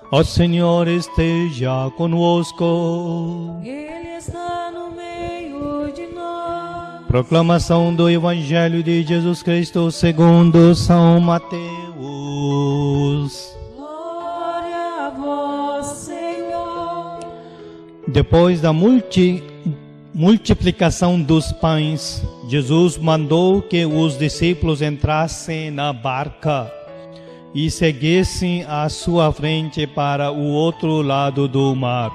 O Senhor esteja conosco. Ele está no meio de nós. Proclamação do Evangelho de Jesus Cristo segundo São Mateus. Glória a vós, Senhor. Depois da multiplicação dos pães, Jesus mandou que os discípulos entrassem na barca e seguissem à sua frente para o outro lado do mar,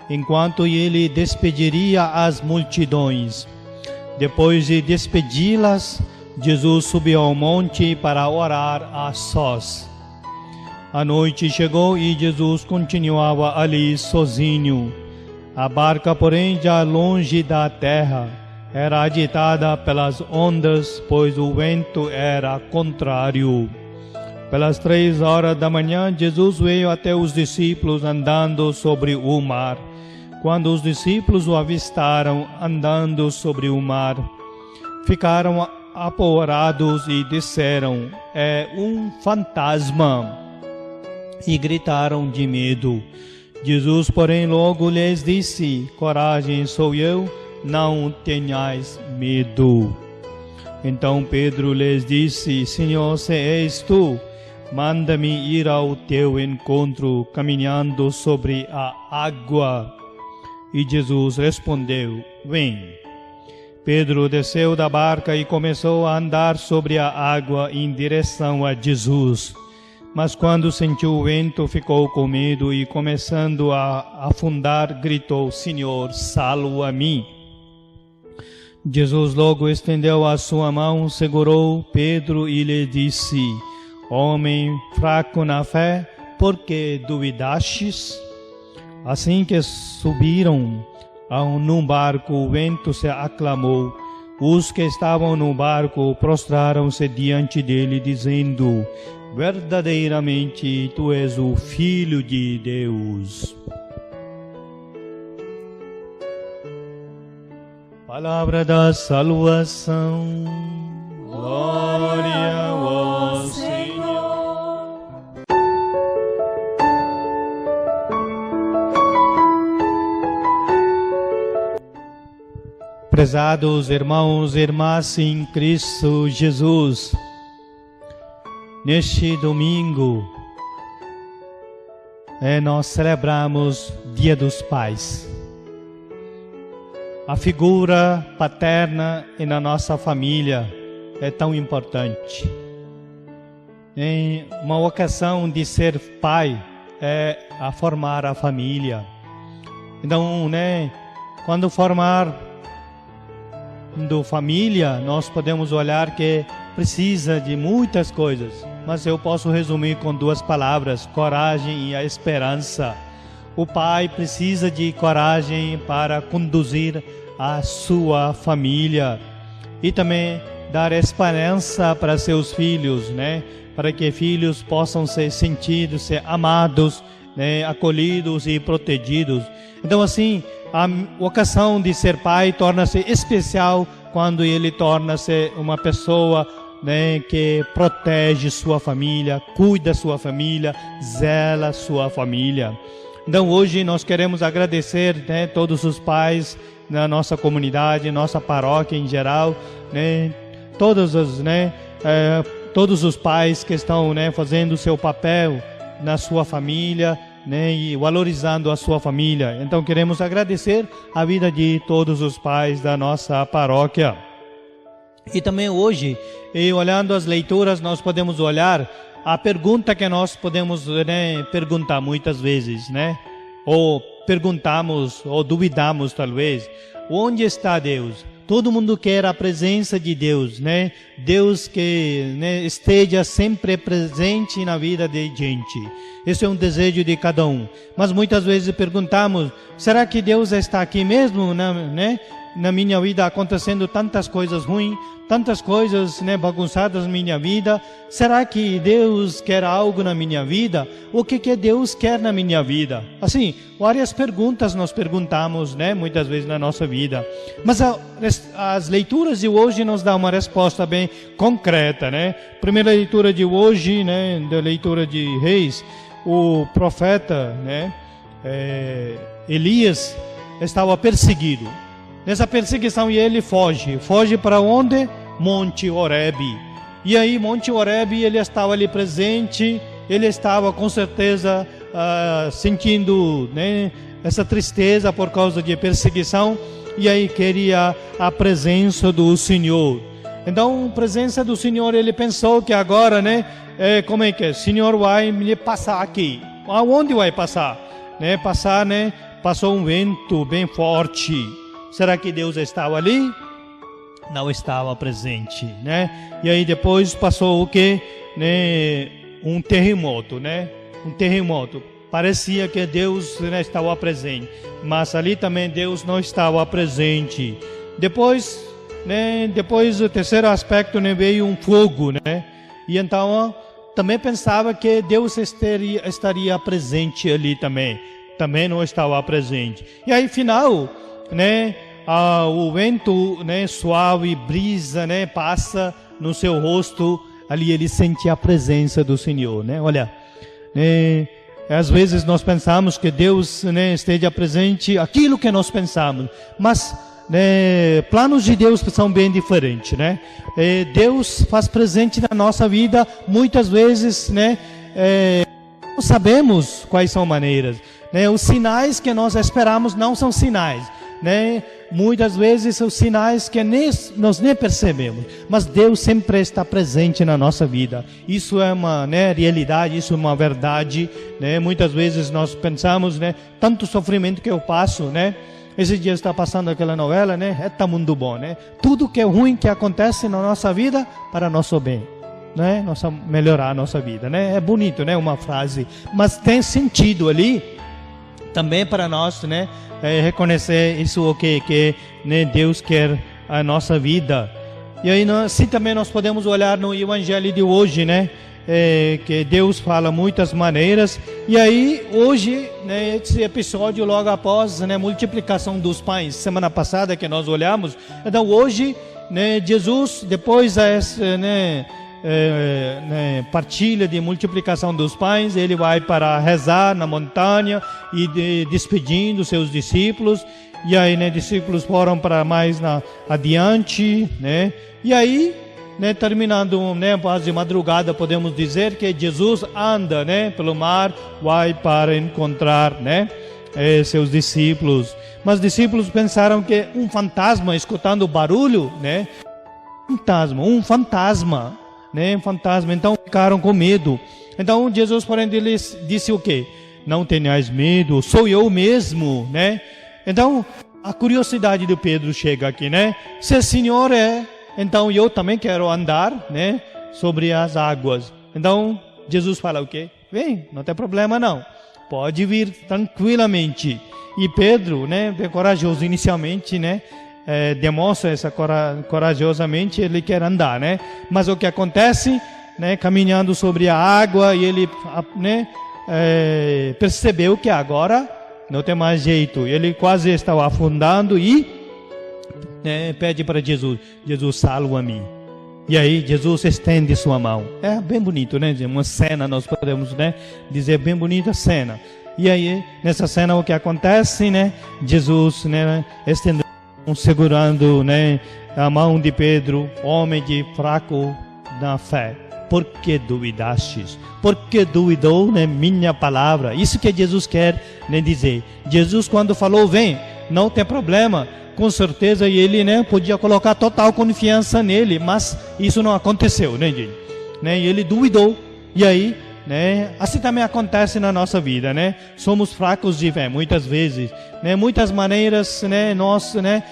enquanto ele despediria as multidões. Depois de despedi-las, Jesus subiu ao monte para orar a sós. A noite chegou e Jesus continuava ali sozinho. A barca, porém, já longe da terra, era agitada pelas ondas, pois o vento era contrário. Pelas 3 horas da manhã, Jesus veio até os discípulos andando sobre o mar. Quando os discípulos o avistaram andando sobre o mar, ficaram apavorados e disseram: "É um fantasma!" e gritaram de medo. Jesus, porém, logo lhes disse: "Coragem, sou eu, não tenhais medo." Então Pedro lhes disse: "Senhor, se és tu, manda-me ir ao teu encontro, caminhando sobre a água." E Jesus respondeu: "Vem." Pedro desceu da barca e começou a andar sobre a água em direção a Jesus. Mas quando sentiu o vento, ficou com medo e, começando a afundar, gritou: "Senhor, salva-me." Jesus logo estendeu a sua mão, segurou Pedro e lhe disse: "Homem fraco na fé, por que duvidastes?" Assim que subiram num barco, o vento se acalmou. Os que estavam no barco prostraram-se diante dele, dizendo: "Verdadeiramente, tu és o Filho de Deus." Palavra da salvação. Glória a vós, Senhor. Prezados irmãos e irmãs em Cristo Jesus, neste domingo nós celebramos Dia dos Pais. A figura paterna na nossa família é tão importante. Em uma ocasião de ser pai é a formar a família. Então, quando formar família, nós podemos olhar que precisa de muitas coisas, mas eu posso resumir com 2 palavras: coragem e a esperança. O pai precisa de coragem para conduzir a sua família e também dar esperança para seus filhos, para que filhos possam ser amados, acolhidos e protegidos. Então, assim, a ocasião de ser pai torna-se especial quando ele torna-se uma pessoa que protege sua família, cuida sua família, zela sua família. Então, hoje nós queremos agradecer todos os pais na nossa comunidade, nossa paróquia em geral, todos os pais que estão fazendo o seu papel na sua família, e valorizando a sua família. Então queremos agradecer a vida de todos os pais da nossa paróquia. E também hoje, olhando as leituras, nós podemos olhar a pergunta que nós podemos perguntar muitas vezes, ou perguntamos, ou duvidamos talvez: onde está Deus? Todo mundo quer a presença de Deus, Deus que esteja sempre presente na vida de gente. Esse é um desejo de cada um. Mas muitas vezes perguntamos: será que Deus está aqui mesmo, na minha vida, acontecendo tantas coisas ruins, tantas coisas bagunçadas na minha vida? Será que Deus quer algo na minha vida? O que Deus quer na minha vida? Assim, várias perguntas nós perguntamos, muitas vezes na nossa vida. Mas as leituras de hoje nos dão uma resposta bem concreta, Primeira leitura de hoje, da leitura de Reis, o profeta, né, Elias estava perseguido. Nessa perseguição ele foge para onde? Monte Horebe. E aí Monte Horebe ele estava ali presente, ele estava com certeza sentindo, né, essa tristeza por causa de perseguição, e aí queria a presença do Senhor. Então, a presença do Senhor, ele pensou que agora, né, como é que é? O Senhor vai me passar aqui. Aonde vai passar? Né, passou um vento bem forte. Será que Deus estava ali? Não estava presente, né? E aí depois passou o quê? Né, um terremoto, né? Um terremoto. Parecia que Deus, né, estava presente, mas ali também Deus não estava presente. Depois, né, o terceiro aspecto, né, veio um fogo, né? E então também pensava que Deus estaria presente ali também não estava presente. E aí final, né, o vento, né, suave, brisa, né, passa no seu rosto, ali ele sente a presença do Senhor, né? Olha, né, às vezes nós pensamos que Deus, né, esteja presente, aquilo que nós pensamos, mas, né, planos de Deus são bem diferentes, né? Deus faz presente na nossa vida muitas vezes, né? Não sabemos quais são maneiras, né? Os sinais que nós esperamos não são sinais, né? Muitas vezes são sinais que nós nem percebemos, mas Deus sempre está presente na nossa vida. Isso é uma, né, realidade, isso é uma verdade, né? Muitas vezes nós pensamos, né, tanto sofrimento que eu passo, né? Esse dia está passando aquela novela, né? É muito bom, né? Tudo que é ruim que acontece na nossa vida para nosso bem, né? Melhorar a nossa vida, né? É bonito, né? Uma frase, mas tem sentido ali também para nós, né? Reconhecer isso o que né, Deus quer a nossa vida. E aí assim também nós podemos olhar no Evangelho de hoje, né? Que Deus fala muitas maneiras. E aí hoje, né, esse episódio logo após, né, multiplicação dos pães, semana passada que nós olhamos. Então hoje, né, Jesus depois né, partilha de multiplicação dos pães, ele vai para rezar na montanha e despedindo seus discípulos. E aí, né, discípulos foram para mais adiante, né? E aí, né, terminando, né, quase de madrugada, podemos dizer que Jesus anda, né, pelo mar, vai para encontrar, né, seus discípulos. Mas os discípulos pensaram que um fantasma, escutando o barulho, né, um fantasma, né, então ficaram com medo. Então Jesus, porém, lhes disse o quê? Não tenhais medo, sou eu mesmo, né? Então a curiosidade de Pedro chega aqui, né? Se o Senhor então eu também quero andar, né, sobre as águas. Então Jesus fala o quê? Vem, não tem problema não, pode vir tranquilamente. E Pedro, né, bem corajoso inicialmente, né, demonstra essa corajosamente, ele quer andar, né? Mas o que acontece, né, caminhando sobre a água, e ele, né, percebeu que agora não tem mais jeito. Ele quase estava afundando e, né, pede para Jesus: Jesus, salva-me. E aí Jesus estende sua mão. É bem bonito, né? Uma cena, nós podemos, né, dizer, bem bonita cena. E aí nessa cena o que acontece, né? Jesus, né, estende, segurando, né, a mão de Pedro, homem de fraco na fé. Por que duvidastes? Por que duvidou, né, minha palavra? Isso que Jesus quer, né, dizer. Jesus, quando falou, vem, não tem problema, com certeza ele, né, podia colocar total confiança nele, mas isso não aconteceu, né, gente? Né, e ele duvidou. E aí, né, assim também acontece na nossa vida, né? Somos fracos de fé, muitas vezes, né? Muitas maneiras, né, nós, né,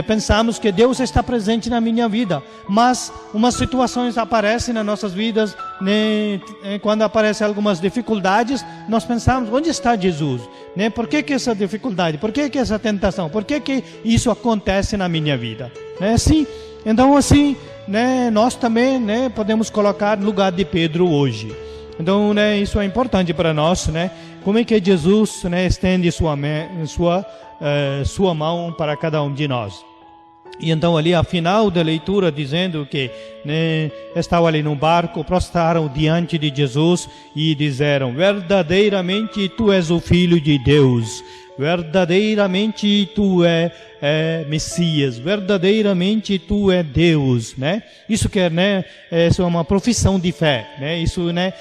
pensamos que Deus está presente na minha vida, mas umas situações aparecem nas nossas vidas, né, quando aparecem algumas dificuldades, nós pensamos, onde está Jesus? Né? Por que essa dificuldade? Por que essa tentação? Por que isso acontece na minha vida? Né? Assim, então assim, né, nós também, né, podemos colocar no lugar de Pedro hoje. Então, né, isso é importante para nós, né? Como é que Jesus, né, estende sua mão para cada um de nós. E então ali a final da leitura dizendo que, né, estavam ali no barco, prostraram diante de Jesus e disseram: verdadeiramente tu és o Filho de Deus, verdadeiramente tu é Messias, verdadeiramente tu é Deus, né? Isso quer, né? Isso é uma profissão de fé, né? Isso, né?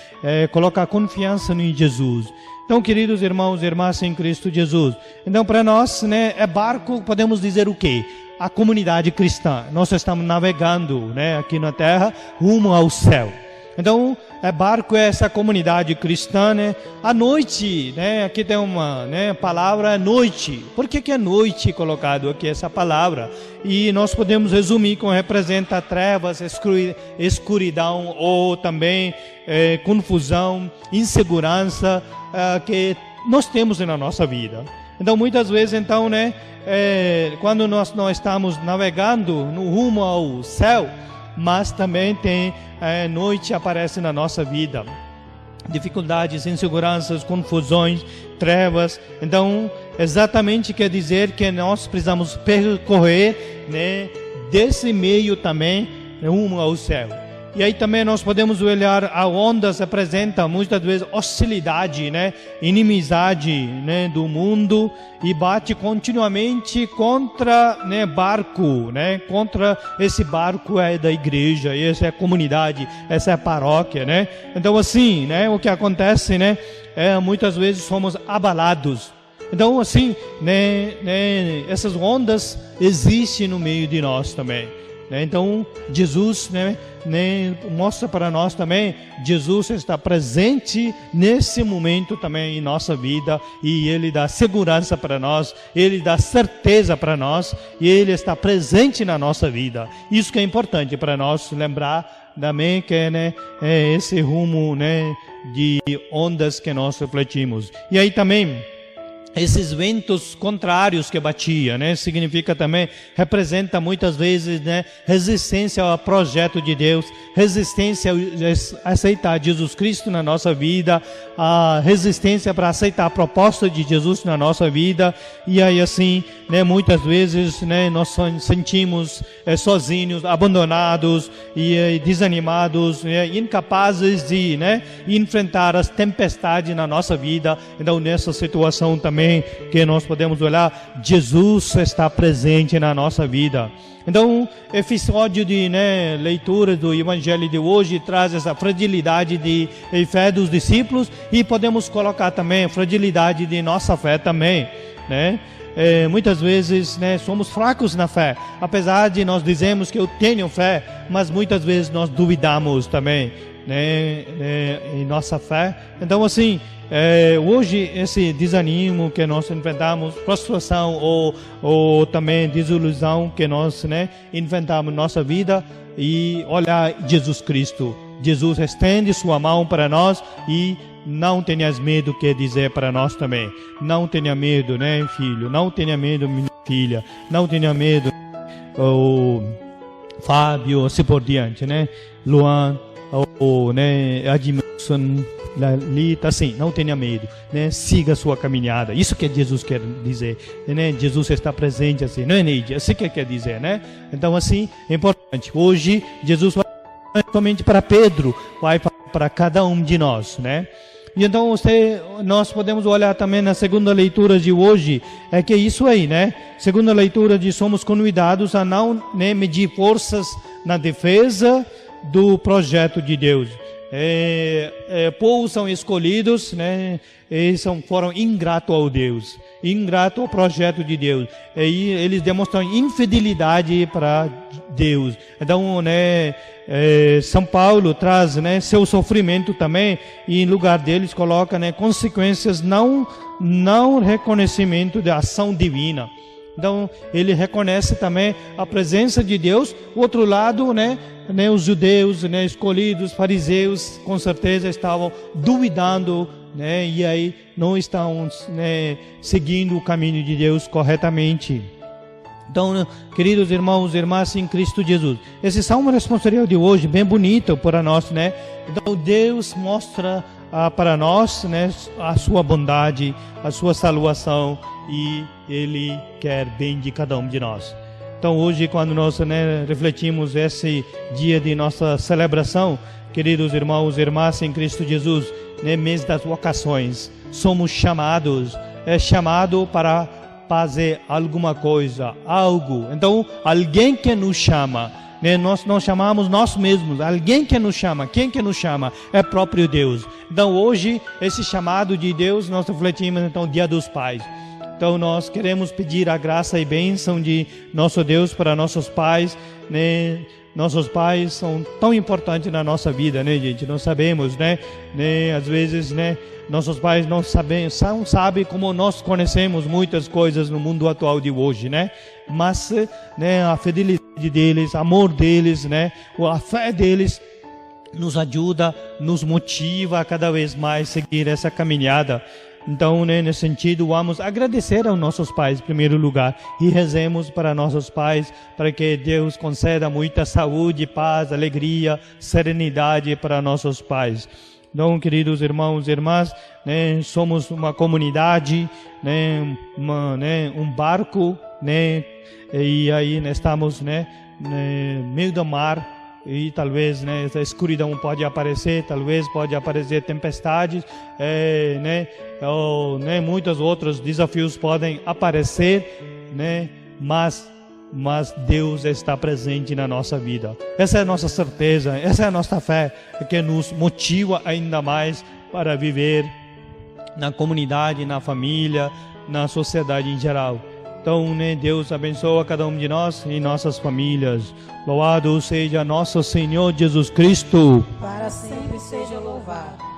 Coloca a confiança em Jesus. Então, queridos irmãos e irmãs em Cristo Jesus, então para nós, né? Barco, podemos dizer o quê? A comunidade cristã. Nós estamos navegando, né? Aqui na Terra, rumo ao céu. Então, barco é essa comunidade cristã, né? À noite, né? Aqui tem uma, né, palavra noite. Por que é noite colocado aqui essa palavra? E nós podemos resumir com representa trevas, escuridão ou também confusão, insegurança que nós temos na nossa vida. Então, muitas vezes, então, né? Quando nós estamos navegando no rumo ao céu, mas também tem noite aparece na nossa vida, dificuldades, inseguranças, confusões, trevas. Então, exatamente quer dizer que nós precisamos percorrer, né, desse meio também rumo ao céu. E aí também nós podemos olhar a ondas apresenta muitas vezes hostilidade, né, inimizade, né, do mundo e bate continuamente contra, né, barco, né, contra esse barco da igreja, essa é a comunidade, essa é a paróquia, né. Então assim, né, o que acontece, né, muitas vezes somos abalados. Então assim, né, essas ondas existem no meio de nós também. Então Jesus, né, mostra para nós também, Jesus está presente nesse momento também em nossa vida, e Ele dá segurança para nós, Ele dá certeza para nós, e Ele está presente na nossa vida. Isso que é importante para nós lembrar também, que, né, é esse rumo, né, de ondas que nós refletimos. E aí também esses ventos contrários que batia, né, significa também, representa muitas vezes, né, resistência ao projeto de Deus, resistência a aceitar Jesus Cristo na nossa vida, a resistência para aceitar a proposta de Jesus na nossa vida. E aí assim, né, muitas vezes, né, nós sentimos sozinhos, abandonados e desanimados, né, incapazes de, né, enfrentar as tempestades na nossa vida. Então nessa situação também que nós podemos olhar, Jesus está presente na nossa vida. Então, o episódio de, né, leitura do Evangelho de hoje traz essa fragilidade de fé dos discípulos, e podemos colocar também a fragilidade de nossa fé também, né? Muitas vezes, né, somos fracos na fé, apesar de nós dizemos que eu tenho fé, mas muitas vezes nós duvidamos também, né, em nossa fé. Então assim, hoje esse desânimo que nós enfrentamos, frustração ou também desilusão que nós, né, enfrentamos na nossa vida, e olhar Jesus Cristo. Jesus estende sua mão para nós e não tenhas medo, quer dizer para nós também. Não tenha medo, né, filho? Não tenha medo, minha filha. Não tenha medo, o Fábio, assim por diante, né? Luan, né, Admilson, Lalita, assim, não tenha medo, né? Siga a sua caminhada. Isso que Jesus quer dizer, né? Jesus está presente, assim, não é, Neide? Assim que quer dizer, né? Então assim, é importante. Hoje Jesus vai somente para Pedro, vai para cada um de nós, né? E então nós podemos olhar também na segunda leitura de hoje, que é isso aí, né? Segunda leitura de somos convidados a não, né, medir forças na defesa do projeto de Deus. Povos são escolhidos, né? Eles foram ingratos ao Deus, ingrato ao projeto de Deus, e eles demonstram infidelidade para Deus. Então, né, São Paulo traz, né, seu sofrimento também, e em lugar deles coloca, né, consequências não reconhecimento da ação divina. Então ele reconhece também a presença de Deus. O outro lado, né, os judeus, né, escolhidos, fariseus, com certeza estavam duvidando, né, e aí não estão, né, seguindo o caminho de Deus corretamente. Então, queridos irmãos e irmãs em Cristo Jesus, esse salmo responsorial de hoje, bem bonito para nós, né? Então Deus mostra para nós, né, a sua bondade, a sua salvação, e Ele quer bem de cada um de nós. Então hoje, quando nós refletimos esse dia de nossa celebração, queridos irmãos e irmãs em Cristo Jesus, mês das vocações, somos chamados, chamado para fazer alguma coisa, algo. Então, alguém que nos chama, nós não chamamos nós mesmos, alguém que nos chama. Quem que nos chama? É próprio Deus. Então, hoje, esse chamado de Deus, nós refletimos, então, Dia dos Pais. Então, nós queremos pedir a graça e bênção de nosso Deus para nossos pais, Nossos pais são tão importantes na nossa vida, gente? Nós sabemos, às vezes, nossos pais não sabem como nós conhecemos muitas coisas no mundo atual de hoje, Mas, a fidelidade deles, amor deles, a fé deles nos ajuda, nos motiva a cada vez mais seguir essa caminhada. Então, nesse sentido, vamos agradecer aos nossos pais, em primeiro lugar, e rezemos para nossos pais, para que Deus conceda muita saúde, paz, alegria, serenidade para nossos pais. Então, queridos irmãos e irmãs, somos uma comunidade, um barco, e aí estamos no meio do mar. E talvez essa escuridão pode aparecer, talvez pode aparecer tempestades, ou muitos outros desafios podem aparecer, mas Deus está presente na nossa vida. Essa é a nossa certeza, essa é a nossa fé, que nos motiva ainda mais para viver na comunidade, na família, na sociedade em geral. Então, Deus abençoa cada um de nós e nossas famílias. Louvado seja nosso Senhor Jesus Cristo. Para sempre seja louvado.